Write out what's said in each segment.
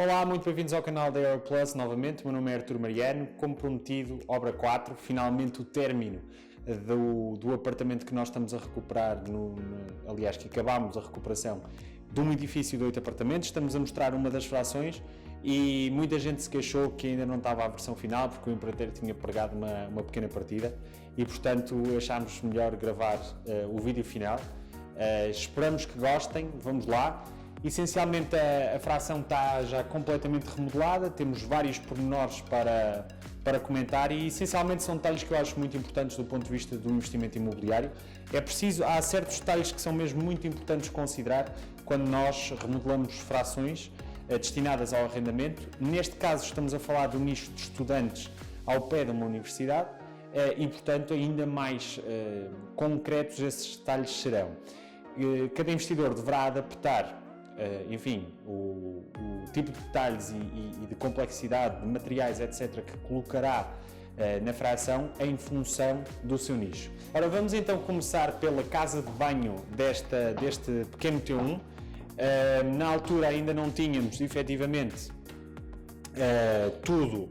Olá, muito bem-vindos ao canal da Aeroplus novamente. O meu nome é Artur Mariano. Como prometido, obra 4, finalmente o término do apartamento que nós estamos a recuperar, aliás, que acabámos a recuperação de um edifício de 8 apartamentos. Estamos a mostrar uma das frações e muita gente se queixou que ainda não estava a versão final porque o empreiteiro tinha pregado uma pequena partida e, portanto, achámos melhor gravar o vídeo final. Esperamos que gostem, vamos lá. Essencialmente a fração está já completamente remodelada, temos vários pormenores para comentar e essencialmente são detalhes que eu acho muito importantes do ponto de vista do investimento imobiliário. Há certos detalhes que são mesmo muito importantes considerar quando nós remodelamos frações destinadas ao arrendamento. Neste caso estamos a falar do nicho de estudantes ao pé de uma universidade e, portanto, ainda mais concretos esses detalhes serão. Cada investidor deverá adaptar o tipo de detalhes e de complexidade de materiais, etc., que colocará na fração em função do seu nicho. Ora, vamos então começar pela casa de banho deste pequeno T1. Na altura ainda não tínhamos efetivamente tudo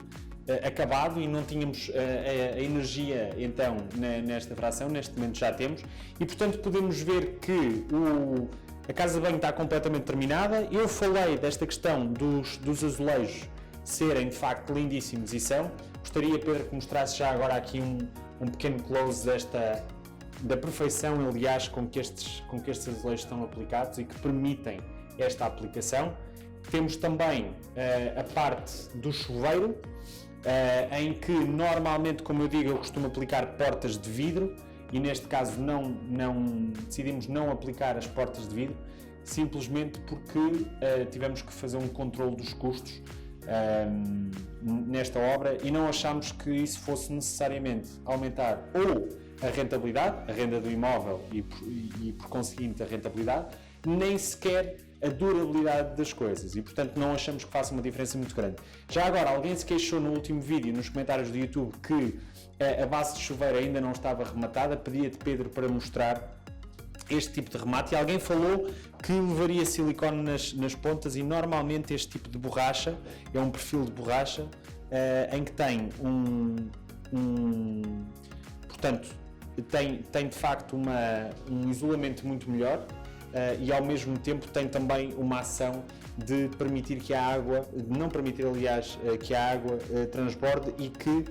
acabado e não tínhamos a energia então nesta fração. Neste momento já temos e, portanto, podemos ver que a casa de banho está completamente terminada. Eu falei desta questão dos azulejos serem de facto lindíssimos e são. Gostaria, Pedro, que mostrasse já agora aqui um pequeno close da perfeição, aliás, com que estes azulejos estão aplicados e que permitem esta aplicação. Temos também a parte do chuveiro, em que normalmente, como eu digo, eu costumo aplicar portas de vidro. E neste caso decidimos não aplicar as portas de vidro, simplesmente porque tivemos que fazer um controle dos custos nesta obra e não achámos que isso fosse necessariamente aumentar ou a rentabilidade, a renda do imóvel e por conseguinte a rentabilidade, nem sequer a durabilidade das coisas e, portanto, não achamos que faça uma diferença muito grande. Já agora, alguém se queixou no último vídeo, nos comentários do YouTube, que a base de chuveiro ainda não estava rematada. Pedia-te, Pedro, para mostrar este tipo de remate e alguém falou que levaria silicone nas pontas e normalmente este tipo de borracha é um perfil de borracha em que tem portanto, tem de facto um isolamento muito melhor e ao mesmo tempo tem também uma ação de permitir que a água, de não permitir, aliás, que a água transborde e que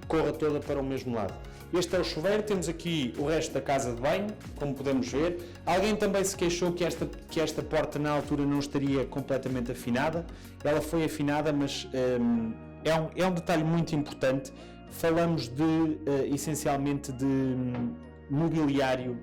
corra toda para o mesmo lado. Este é o chuveiro, temos aqui o resto da casa de banho, como podemos ver. Alguém também se queixou que esta porta na altura não estaria completamente afinada. Ela foi afinada, mas é um detalhe muito importante. Falamos essencialmente de mobiliário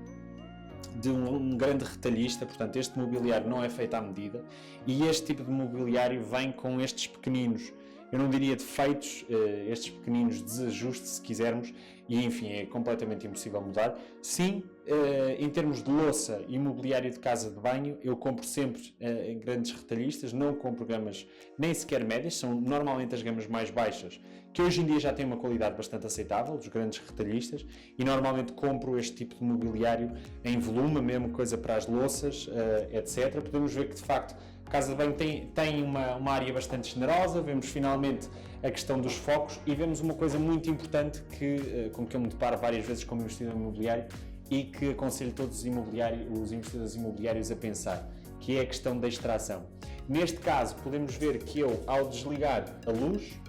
de um grande retalhista, portanto este mobiliário não é feito à medida e este tipo de mobiliário vem com estes pequeninos, eu não diria defeitos, estes pequeninos desajustes, se quisermos, e enfim, é completamente impossível mudar. Sim, em termos de louça e mobiliário de casa de banho, eu compro sempre em grandes retalhistas, não compro gamas nem sequer médias, são normalmente as gamas mais baixas, que hoje em dia já têm uma qualidade bastante aceitável, dos grandes retalhistas, e normalmente compro este tipo de mobiliário em volume, a mesma coisa para as louças, etc. Podemos ver que, de facto, a casa de banho tem uma área bastante generosa. Vemos finalmente a questão dos focos e vemos uma coisa muito importante com que eu me deparo várias vezes como investidor imobiliário e que aconselho todos os investidores imobiliários a pensar, que é a questão da extração. Neste caso, podemos ver que eu, ao desligar a luz,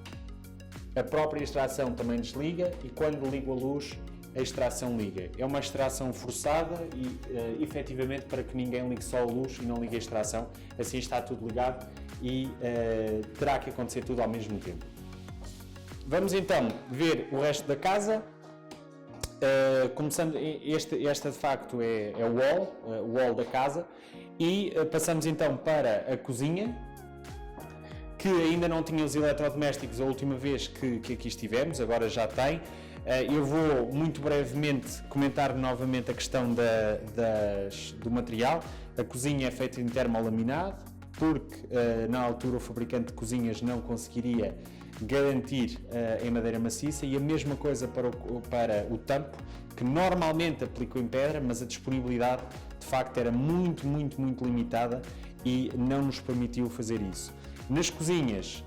a própria extração também desliga e quando ligo a luz, a extração liga. É uma extração forçada e efetivamente para que ninguém ligue só a luz e não ligue a extração, assim está tudo ligado e terá que acontecer tudo ao mesmo tempo. Vamos então ver o resto da casa. Começando, esta de facto é o wall da casa e passamos então para a cozinha, que ainda não tinha os eletrodomésticos a última vez que aqui estivemos, agora já tem. Eu vou muito brevemente comentar novamente a questão do material. A cozinha é feita em termolaminado, porque na altura o fabricante de cozinhas não conseguiria garantir em madeira maciça, e a mesma coisa para o tampo, que normalmente aplicou em pedra, mas a disponibilidade de facto era muito limitada e não nos permitiu fazer isso. Nas cozinhas,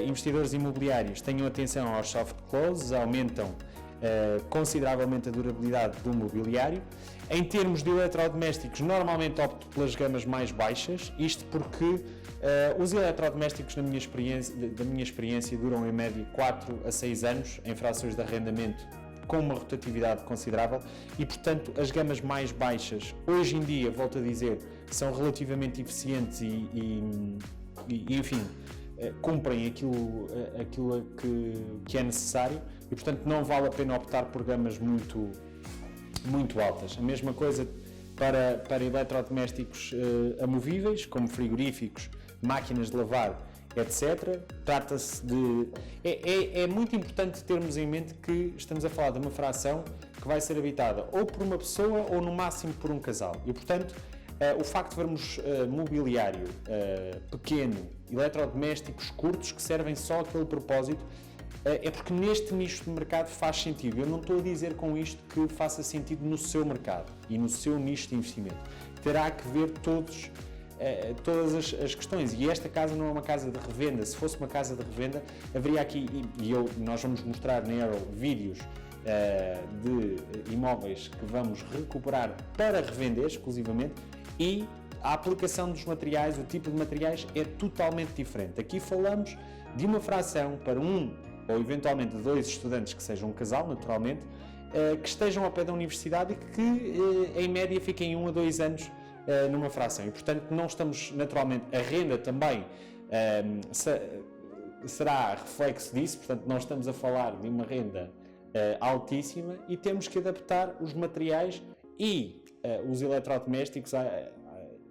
investidores imobiliários tenham atenção aos soft closes, aumentam consideravelmente a durabilidade do mobiliário. Em termos de eletrodomésticos, normalmente opto pelas gamas mais baixas, isto porque os eletrodomésticos, da minha experiência, duram em média 4 a 6 anos em frações de arrendamento com uma rotatividade considerável e, portanto, as gamas mais baixas, hoje em dia, volto a dizer, são relativamente eficientes e enfim, cumprem aquilo que é necessário e, portanto, não vale a pena optar por gamas muito altas. A mesma coisa para eletrodomésticos amovíveis, como frigoríficos, máquinas de lavar, etc. Trata-se de... É muito importante termos em mente que estamos a falar de uma fração que vai ser habitada ou por uma pessoa ou no máximo por um casal. E, portanto, o facto de vermos mobiliário pequeno, eletrodomésticos curtos que servem só aquele propósito, é porque neste nicho de mercado faz sentido. Eu não estou a dizer com isto que faça sentido no seu mercado e no seu nicho de investimento. Terá que ver todas as questões, e esta casa não é uma casa de revenda. Se fosse uma casa de revenda, haveria aqui, nós vamos mostrar na Arrow vídeos de imóveis que vamos recuperar para revender exclusivamente, e a aplicação dos materiais, o tipo de materiais é totalmente diferente. Aqui falamos de uma fração para um ou eventualmente 2 estudantes que sejam um casal, naturalmente, que estejam ao pé da universidade e que em média fiquem 1 a 2 anos numa fração, e portanto não estamos, naturalmente, a renda também será reflexo disso, portanto não estamos a falar de uma renda altíssima, e temos que adaptar os materiais e os eletrodomésticos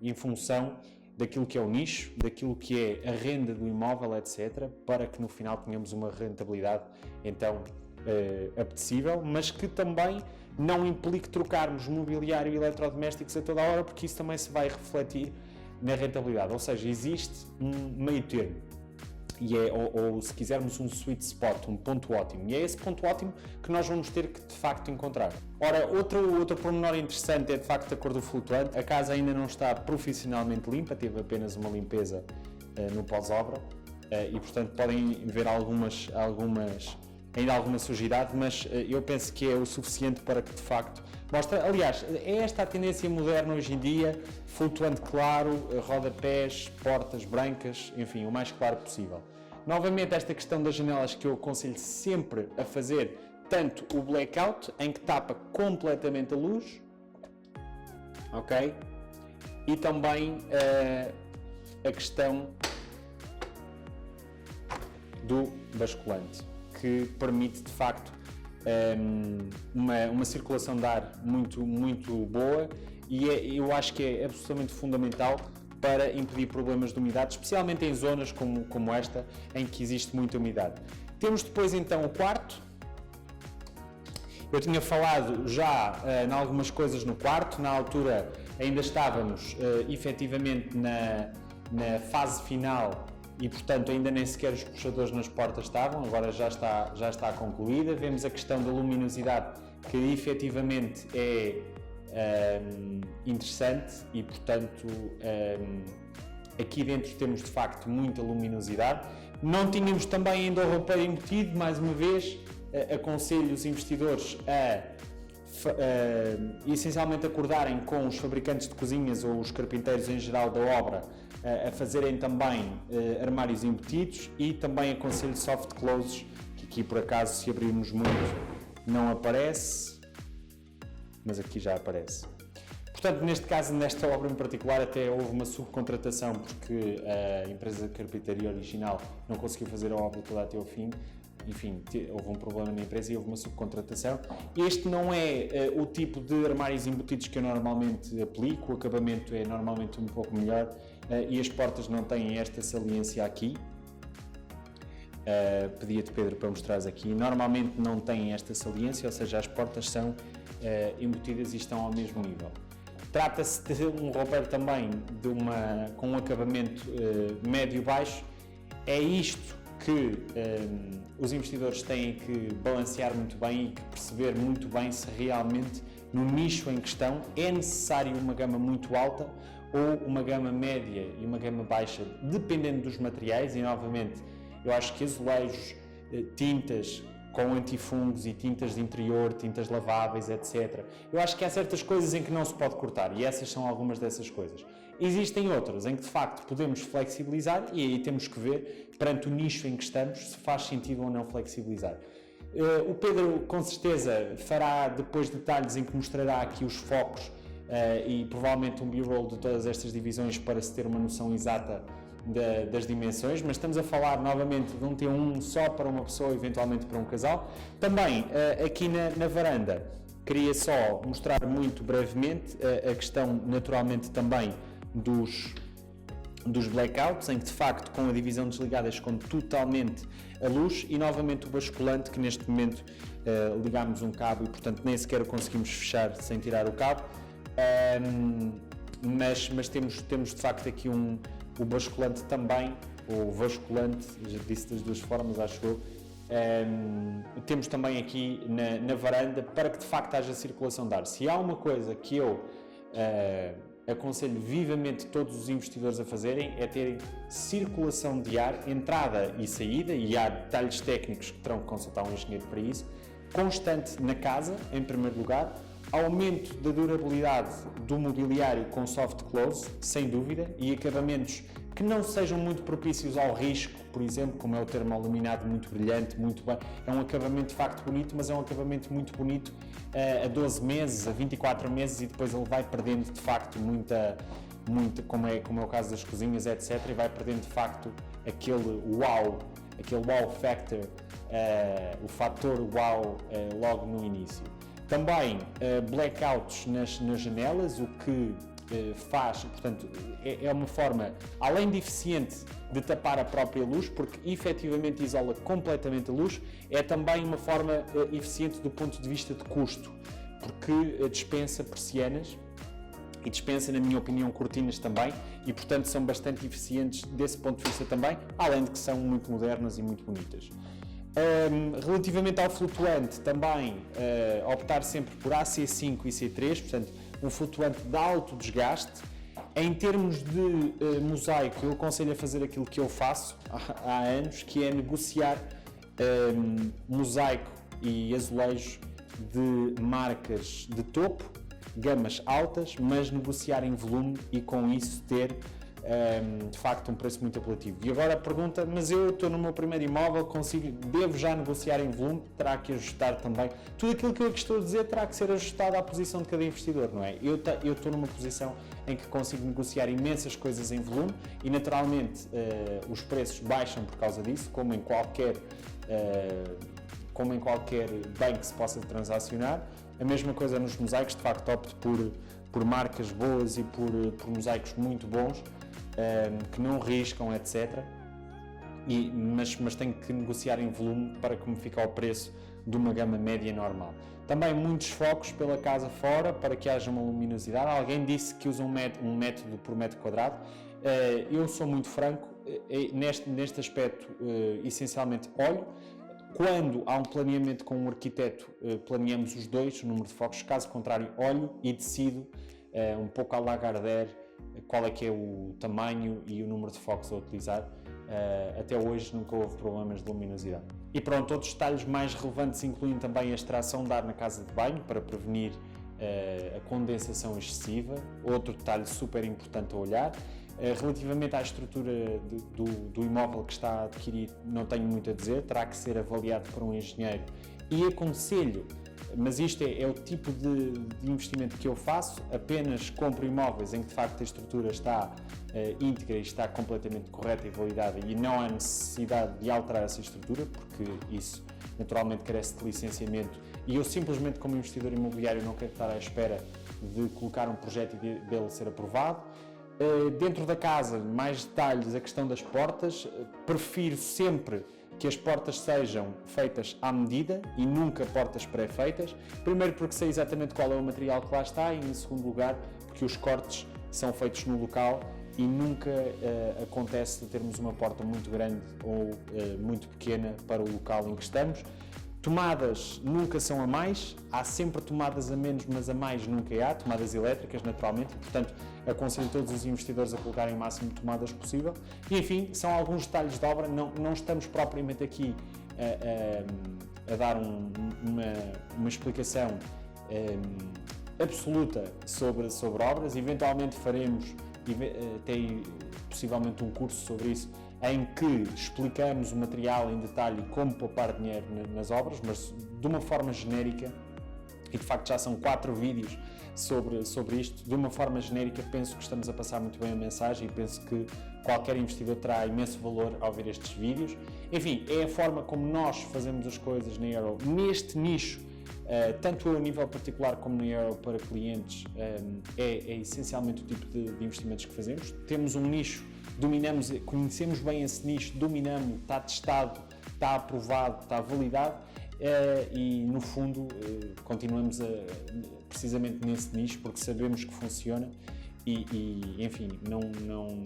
em função daquilo que é o nicho, daquilo que é a renda do imóvel, etc., para que no final tenhamos uma rentabilidade então apetecível, mas que também não implique trocarmos mobiliário e eletrodomésticos a toda a hora, porque isso também se vai refletir na rentabilidade. Ou seja, existe um meio termo, e ou se quisermos um sweet spot, um ponto ótimo, e é esse ponto ótimo que nós vamos ter que de facto encontrar. Ora, outro pormenor interessante é de facto a cor do flutuante. A casa ainda não está profissionalmente limpa, teve apenas uma limpeza no pós-obra, e portanto podem ver ainda alguma sujidade, mas eu penso que é o suficiente para que de facto mostra. Aliás, é esta a tendência moderna hoje em dia: flutuante claro, rodapés, portas brancas, enfim, o mais claro possível. Novamente, esta questão das janelas que eu aconselho sempre a fazer, tanto o blackout, em que tapa completamente a luz, ok? E também a questão do basculante, que permite de facto uma circulação de ar muito boa, e eu acho que é absolutamente fundamental para impedir problemas de umidade, especialmente em zonas como esta, em que existe muita umidade. Temos depois então o quarto. Eu tinha falado já em algumas coisas no quarto. Na altura ainda estávamos efetivamente na fase final, e portanto ainda nem sequer os puxadores nas portas estavam, agora já está concluída. Vemos a questão da luminosidade, que efetivamente é interessante, e portanto aqui dentro temos de facto muita luminosidade. Não tínhamos também ainda o roupeiro embutido. Mais uma vez, aconselho os investidores a essencialmente acordarem com os fabricantes de cozinhas ou os carpinteiros em geral da obra, a fazerem também armários embutidos, e também aconselho soft closes, que aqui por acaso, se abrirmos muito, não aparece, mas aqui já aparece. Portanto, neste caso, nesta obra em particular, até houve uma subcontratação, porque a empresa de carpintaria original não conseguiu fazer a obra toda até ao fim. Enfim, houve um problema na empresa e houve uma subcontratação. Este não é o tipo de armários embutidos que eu normalmente aplico. O acabamento é normalmente um pouco melhor, e as portas não têm esta saliência aqui. Pedia-te, Pedro, para mostrares aqui. Normalmente não têm esta saliência, ou seja, as portas são embutidas e estão ao mesmo nível. Trata-se de um roupeiro também com um acabamento médio-baixo. É isto que os investidores têm que balancear muito bem e que perceber muito bem se realmente no nicho em questão é necessário uma gama muito alta ou uma gama média e uma gama baixa, dependendo dos materiais, e novamente eu acho que azulejos, tintas com antifungos e tintas de interior, tintas laváveis, etc. Eu acho que há certas coisas em que não se pode cortar e essas são algumas dessas coisas. Existem outras em que de facto podemos flexibilizar e aí temos que ver, perante o nicho em que estamos, se faz sentido ou não flexibilizar. O Pedro com certeza fará depois detalhes em que mostrará aqui os focos e provavelmente um B-roll de todas estas divisões para se ter uma noção exata das dimensões, mas estamos a falar novamente de um T1 só para uma pessoa, eventualmente para um casal. Também aqui na varanda queria só mostrar muito brevemente a questão naturalmente também dos blackouts, em que de facto com a divisão desligada esconde totalmente a luz e novamente o basculante que neste momento ligámos um cabo e portanto nem sequer o conseguimos fechar sem tirar o cabo, mas temos de facto aqui o basculante também, ou vasculante, já disse das duas formas acho eu, temos também aqui na varanda para que de facto haja circulação de ar. Se há uma coisa que eu aconselho vivamente todos os investidores a fazerem é terem circulação de ar, entrada e saída, e há detalhes técnicos que terão que consultar um engenheiro para isso, constante na casa, em primeiro lugar, aumento da durabilidade do mobiliário com soft close, sem dúvida, e acabamentos que não sejam muito propícios ao risco, por exemplo, como é o termolaminado muito brilhante, muito bem, é um acabamento de facto bonito, mas é um acabamento muito bonito a 12 meses, a 24 meses e depois ele vai perdendo de facto muita como é o caso das cozinhas, etc, e vai perdendo de facto aquele wow factor, o fator wow logo no início. Também blackouts nas janelas, o que faz, portanto, é uma forma, além de eficiente, de tapar a própria luz, porque efetivamente isola completamente a luz, é também uma forma eficiente do ponto de vista de custo, porque dispensa persianas e dispensa, na minha opinião, cortinas também, e portanto são bastante eficientes desse ponto de vista também, além de que são muito modernas e muito bonitas. Relativamente ao flutuante, também optar sempre por AC5 e C3, portanto, um flutuante de alto desgaste. Em termos de mosaico, eu aconselho a fazer aquilo que eu faço há anos, que é negociar mosaico e azulejo de marcas de topo, gamas altas, mas negociar em volume e com isso ter de facto um preço muito apelativo. E agora a pergunta, mas eu estou no meu primeiro imóvel, devo já negociar em volume? Terá que ajustar também. Tudo aquilo que eu estou a dizer terá que ser ajustado à posição de cada investidor, não é? Eu estou numa posição em que consigo negociar imensas coisas em volume e naturalmente os preços baixam por causa disso, como em qualquer bem que se possa transacionar. A mesma coisa nos mosaicos, de facto opto por marcas boas e por mosaicos muito bons, que não riscam, etc. Mas tenho que negociar em volume para que me fique ao preço de uma gama média normal. Também muitos focos pela casa fora para que haja uma luminosidade. Alguém disse que usa um método por metro quadrado. Eu sou muito franco, neste aspecto essencialmente olho. Quando há um planeamento com um arquiteto, planeamos os dois, o número de focos, caso contrário olho e decido um pouco à Lagardère qual é que é o tamanho e o número de focos a utilizar. Até hoje nunca houve problemas de luminosidade. E pronto, outros detalhes mais relevantes incluem também a extração de ar na casa de banho para prevenir a condensação excessiva, outro detalhe super importante a olhar. Relativamente à estrutura do imóvel que está a adquirir, não tenho muito a dizer, terá que ser avaliado por um engenheiro e aconselho, mas isto é o tipo de investimento que eu faço, apenas compro imóveis em que de facto a estrutura está íntegra e está completamente correta e validada e não há necessidade de alterar essa estrutura, porque isso naturalmente carece de licenciamento e eu simplesmente como investidor imobiliário não quero estar à espera de colocar um projeto e dele ser aprovado. Dentro da casa, mais detalhes, a questão das portas, prefiro sempre que as portas sejam feitas à medida e nunca portas pré-feitas, primeiro porque sei exatamente qual é o material que lá está e em segundo lugar porque os cortes são feitos no local e nunca acontece de termos uma porta muito grande ou muito pequena para o local em que estamos. Tomadas nunca são a mais, há sempre tomadas a menos, mas a mais nunca há, tomadas elétricas naturalmente, portanto aconselho todos os investidores a colocarem o máximo de tomadas possível. E enfim, são alguns detalhes de obra, não estamos propriamente aqui a dar uma explicação absoluta sobre obras, eventualmente faremos até possivelmente um curso sobre isso, em que explicamos o material em detalhe e como poupar dinheiro nas obras, mas de uma forma genérica, e de facto já são 4 vídeos sobre isto, de uma forma genérica penso que estamos a passar muito bem a mensagem e penso que qualquer investidor terá imenso valor ao ver estes vídeos. Enfim, é a forma como nós fazemos as coisas na Arrow, neste nicho, tanto eu a nível particular como na Arrow para clientes, é essencialmente o tipo de investimentos que fazemos. Temos um nicho, dominamos, conhecemos bem esse nicho, dominamos, está testado, está aprovado, está validado e no fundo continuamos precisamente nesse nicho porque sabemos que funciona e enfim,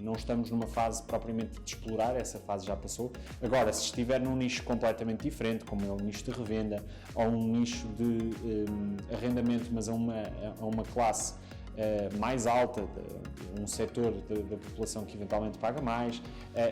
não estamos numa fase propriamente de explorar, essa fase já passou. Agora, se estiver num nicho completamente diferente, como é o nicho de revenda ou um nicho de arrendamento, mas a uma classe mais alta, um setor da população que eventualmente paga mais,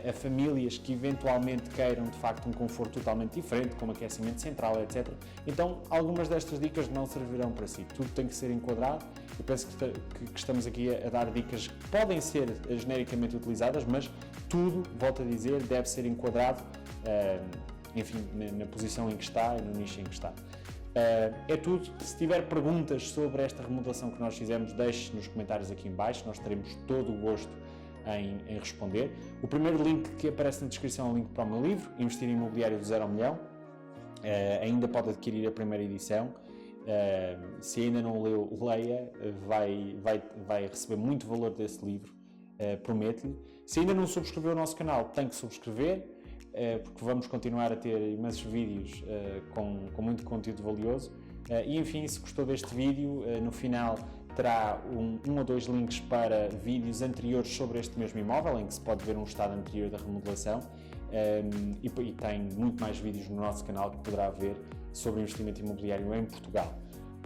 a famílias que eventualmente queiram de facto um conforto totalmente diferente, como aquecimento central, etc. Então, algumas destas dicas não servirão para si, tudo tem que ser enquadrado. Eu penso que estamos aqui a dar dicas que podem ser genericamente utilizadas, mas tudo, volto a dizer, deve ser enquadrado, enfim, na posição em que está e no nicho em que está. É tudo. Se tiver perguntas sobre esta remodelação que nós fizemos, deixe nos comentários aqui em baixo, nós teremos todo o gosto em responder. O primeiro link que aparece na descrição é o link para o meu livro, Investir em Imobiliário do 0 ao Milhão. Ainda pode adquirir a primeira edição. Se ainda não leu, leia, vai receber muito valor desse livro, prometo-lhe. Se ainda não subscreveu o nosso canal, tem que subscrever, porque vamos continuar a ter imensos vídeos com muito conteúdo valioso. E enfim, se gostou deste vídeo, no final terá um ou dois links para vídeos anteriores sobre este mesmo imóvel, em que se pode ver um estado anterior da remodelação, e tem muito mais vídeos no nosso canal que poderá ver sobre investimento imobiliário em Portugal.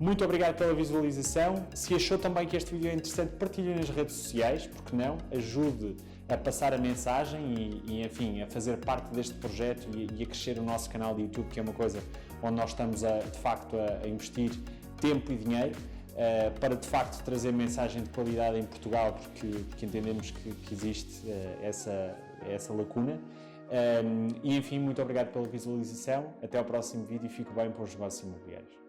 Muito obrigado pela visualização. Se achou também que este vídeo é interessante, partilhe nas redes sociais, porque não? Ajude a passar a mensagem e enfim, a fazer parte deste projeto e a crescer o nosso canal de YouTube, que é uma coisa onde nós estamos de facto a investir tempo e dinheiro para de facto trazer mensagem de qualidade em Portugal, porque entendemos que existe essa lacuna. E enfim, muito obrigado pela visualização. Até ao próximo vídeo e fico bem para os negócios imobiliários.